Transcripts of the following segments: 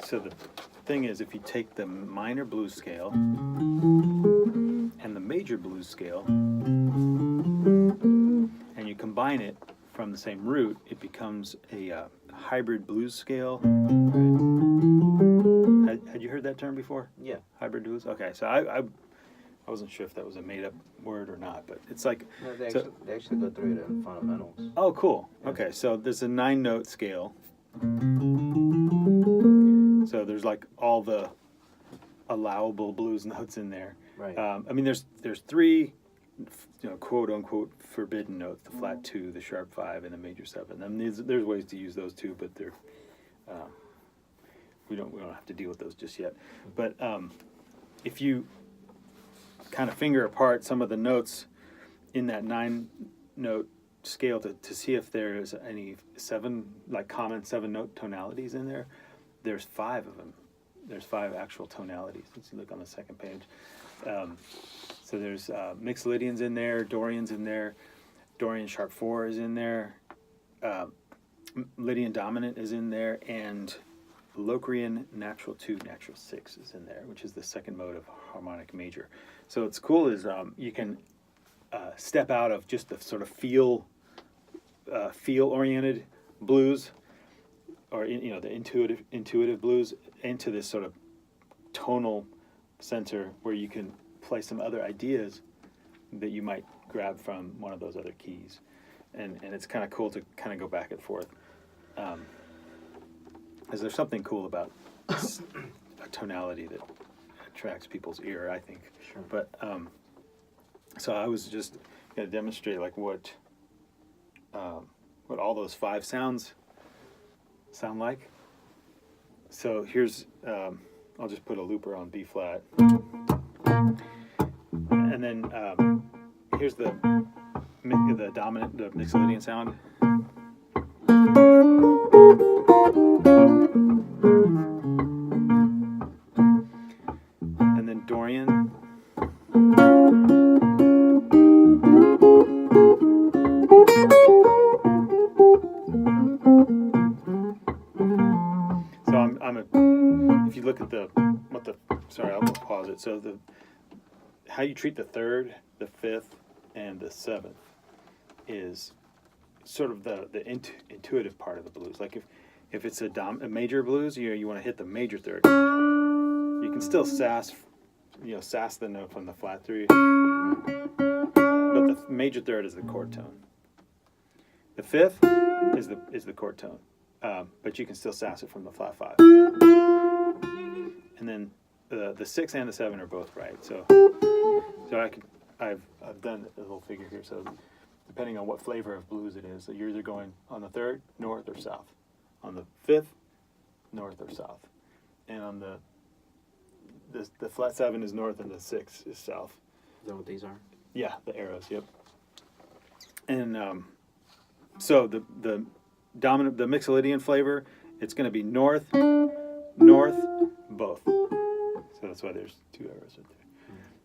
So the thing is, if you take the minor blues scale and the major blues scale, and you combine it from the same root, it becomes a hybrid blues scale. Had you heard that term before? Yeah. Hybrid blues? Okay, so I wasn't sure if that was a made-up word or not, but it's like... No, they actually go through it in fundamentals. Oh, cool. Yeah. Okay, so there's a 9-note scale. So there's like all the allowable blues notes in there. Right. I mean, there's 3, quote unquote forbidden notes: the flat 2, the sharp 5, and the major 7. I mean, there's ways to use those too, but they're we don't have to deal with those just yet. But if you kind of finger apart some of the notes in that 9-note scale to see if there's any common 7-note tonalities in there, there's 5 of them. There's 5 actual tonalities. Let's look on the second page. So there's Mixolydian's in there, Dorian's in there, Dorian sharp 4 is in there, Lydian Dominant is in there, and Locrian natural 2, natural 6 is in there, which is the second mode of harmonic major. So what's cool is you can step out of just the sort of feel-oriented blues, or the intuitive blues, into this sort of tonal center where you can play some other ideas that you might grab from one of those other keys, and it's kind of cool to kind of go back and forth. Because there's something cool about a tonality that attracts people's ear, I think. Sure. But so I was just going to demonstrate like what all those 5 sounds sound like. So here's I'll just put a looper on B flat, and then here's the dominant, the Mixolydian sound. And then Dorian. So if you look at I'll pause it. So how you treat the 3rd, the 5th, and the 7th is sort of the intuitive part of the blues. Like if it's a major blues, you want to hit the major 3rd. You can still sass the note from the flat 3, but the major 3rd is the chord tone. The 5th is the chord tone, but you can still sass it from the flat 5. And then the 6 and the 7 are both right. So I've done a little figure here. So depending on what flavor of blues it is, so you're either going on the 3rd, north or south. On the 5th, north or south. And on the flat 7 is north and the 6 is south. Is that what these are? Yeah, the arrows. Yep. And so the dominant, the Mixolydian flavor, it's going to be north, both. So that's why there's 2 arrows right there.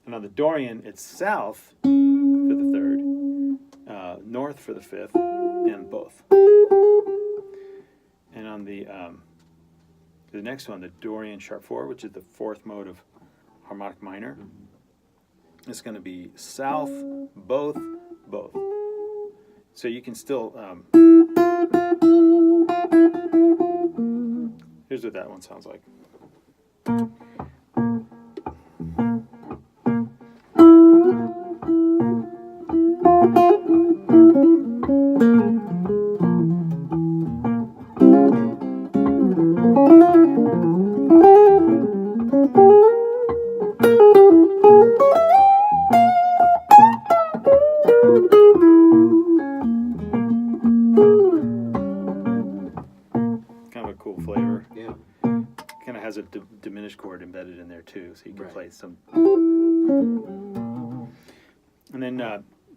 And on the Dorian, it's south for the 3rd, north for the 5th, and both. And on the next one, the Dorian sharp 4, which is the 4th mode of harmonic minor, it's going to be south, both. So you can still... here's what that one sounds like. Kind of a cool flavor. Yeah. Kind of has a diminished chord embedded in there too, so you can play some. And then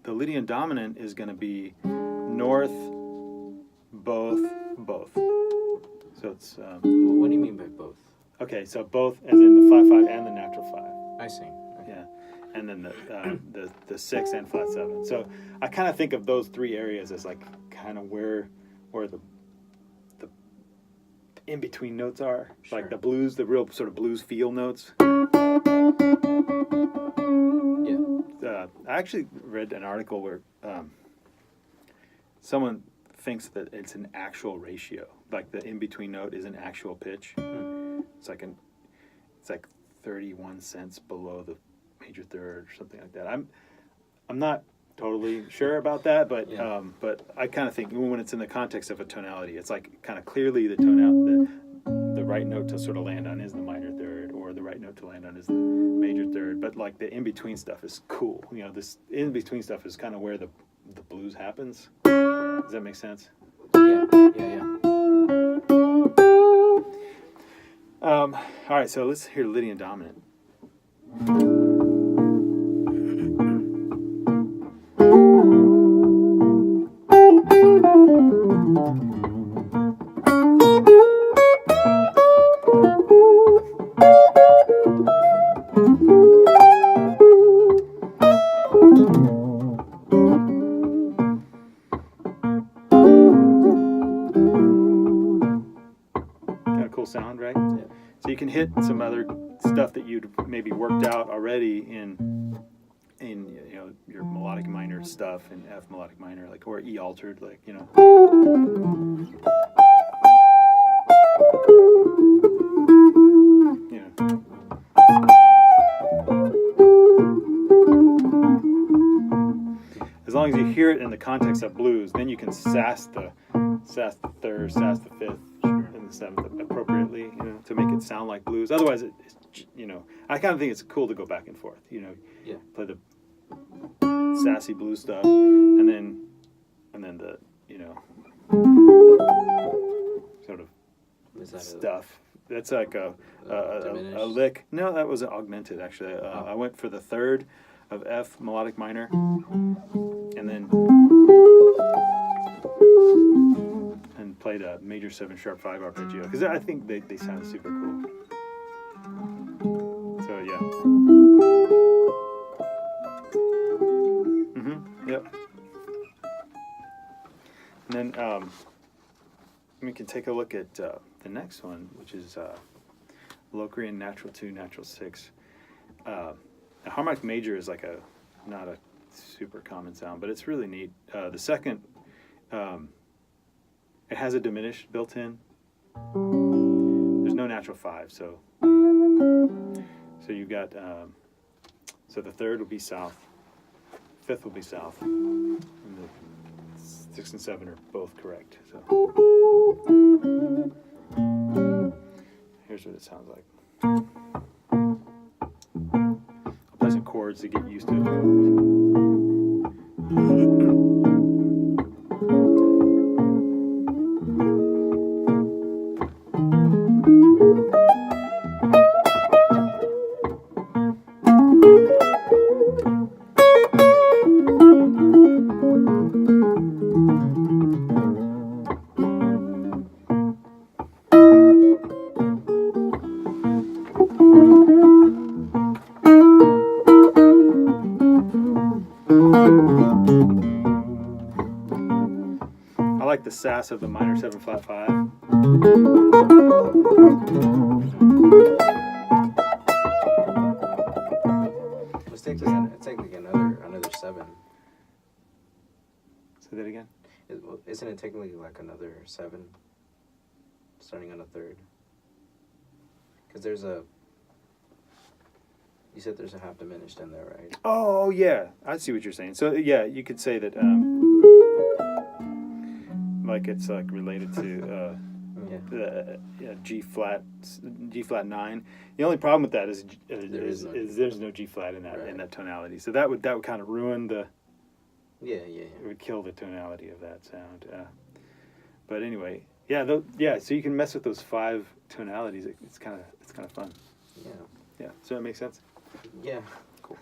the Lydian Dominant is going to be north, both. So it's. What do you mean by both? Okay, so both, as in the flat 5 and the natural 5. I see. Okay. Yeah, and then the 6 and flat 7. So I kind of think of those 3 areas as like kind of where the in between notes are, Sure. like the blues, the real sort of blues feel notes. Yeah. I actually read an article where someone thinks that it's an actual ratio, like the in between note is an actual pitch. It's like 31 cents below the major third or something like that. I'm not totally sure about that, but Yeah. but I kind of think when it's in the context of a tonality, it's like kind of clearly the right note to sort of land on is the minor third, or the right note to land on is the major third. But like the in between stuff is cool. You know, this in between stuff is kind of where the blues happens. Does that make sense? Yeah. All right, so let's hear Lydian Dominant. Got a cool sound, right? Yeah. So you can hit some other stuff that you'd maybe worked out already in you know your melodic minor stuff in F melodic minor, like, or E altered, like, you know. You know. As long as you hear it in the context of blues, then you can sass the third, sass the fifth, and the seventh appropriately, you know, to make it sound like blues. Otherwise, it's, you know, I kind of think it's cool to go back and forth. You know, Yeah. play the sassy blues stuff, and then the, you know, sort of Is that stuff. That's like a diminished? lick. No, that was augmented, actually. I went for the third of F melodic minor, and then played a major 7 sharp 5 arpeggio, because I think they sound super cool. So yeah. Yep. And then we can take a look at the next one, which is Locrian natural 2, natural 6. A harmonic major is like not a super common sound, but it's really neat. The second, it has a diminished built in. There's no natural 5, so you've got so the third will be south, fifth will be south, and the 6 and 7 are both correct. So here's what it sounds like. I'll play some chords to get used to it. I like the sass of the minor 7 flat 5. It's technically another 7. Say that again. Isn't it technically like another 7, starting on a third? Because you said there's a half diminished in there, right? Oh yeah, I see what you're saying. So yeah, you could say that like it's like related to G flat 9. The only problem with that is there's no G flat in that in that tonality. So that would kind of ruin the. It would kill the tonality of that sound. But anyway, so you can mess with those 5 tonalities. It's kind of fun. Yeah. Yeah. So that makes sense. Yeah. Cool.